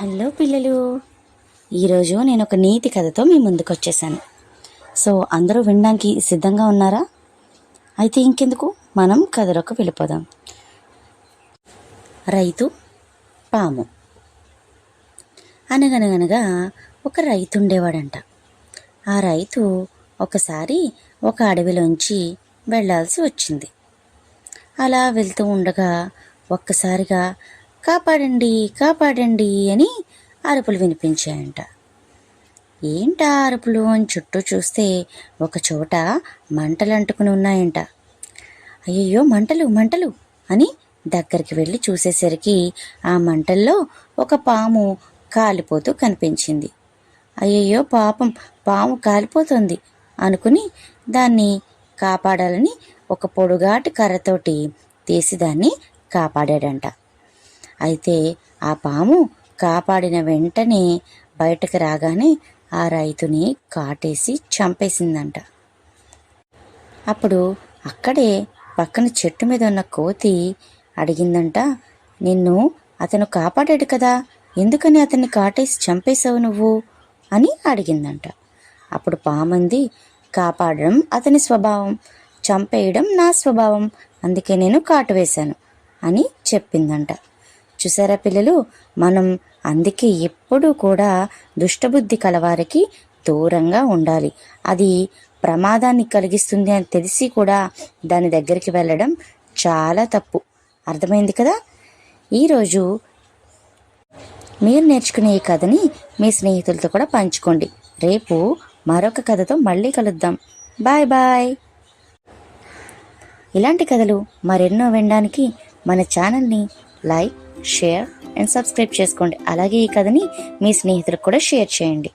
Hello పిల్లలు, ఈరోజు నేను ఒక నీతి కథతో మీ ముందుకు వచ్చేసాను. సో అందరూ వినడానికి సిద్ధంగా ఉన్నారా? అయితే ఇంకెందుకు, మనం కథలోకి వెళ్ళిపోదాం. రైతు పాము. అనగనగనగా ఒక రైతు ఉండేవాడంట. ఆ రైతు ఒకసారి ఒక అడవిలోంచి వెళ్ళాల్సి వచ్చింది. అలా వెళ్తూ ఉండగా ఒక్కసారిగా కాపాడండి కాపాడండి అని అరుపులు వినిపించాయంట. ఏంటా అరుపులు అని చుట్టూ చూస్తే ఒక చోట మంటలు అంటుకుని ఉన్నాయంట. అయ్యయ్యో, మంటలు మంటలు అని దగ్గరికి వెళ్ళి చూసేసరికి ఆ మంటల్లో ఒక పాము కాలిపోతూ కనిపించింది. అయ్యయ్యో పాపం, పాము కాలిపోతుంది అనుకుని దాన్ని కాపాడాలని ఒక పొడుగాటి కర్రతోటి తీసి దాన్ని కాపాడాడంట. అయితే ఆ పాము కాపాడిన వెంటనే బయటకు రాగానే ఆ రైతుని కాటేసి చంపేసిందంట. అప్పుడు అక్కడే పక్కన చెట్టు మీద ఉన్న కోతి అడిగిందంట, నిన్ను అతను కాపాడాడు కదా, ఎందుకని అతన్ని కాటేసి చంపేశావు నువ్వు అని అడిగిందంట. అప్పుడు పామంది, కాపాడడం అతని స్వభావం, చంపేయడం నా స్వభావం, అందుకే నేను కాటు వేశాను అని చెప్పిందంట. చూసారా పిల్లలు, మనం అందుకే ఎప్పుడూ కూడా దుష్టబుద్ధి కలవారికి దూరంగా ఉండాలి. అది ప్రమాదాన్ని కలిగిస్తుంది అని తెలిసి కూడా దాని దగ్గరికి వెళ్ళడం చాలా తప్పు. అర్థమైంది కదా? ఈరోజు మీరు నేర్చుకునే ఈ కథని మీ స్నేహితులతో కూడా పంచుకోండి. రేపు మరొక కథతో మళ్ళీ కలుద్దాం. Bye bye. ఇలాంటి కథలు మరెన్నో వినడానికి మన ఛానల్ని లైక్, షేర్ అండ్ సబ్స్క్రైబ్ చేసుకోండి. అలాగే ఈ కథని మీ స్నేహితులకు కూడా షేర్ చేయండి.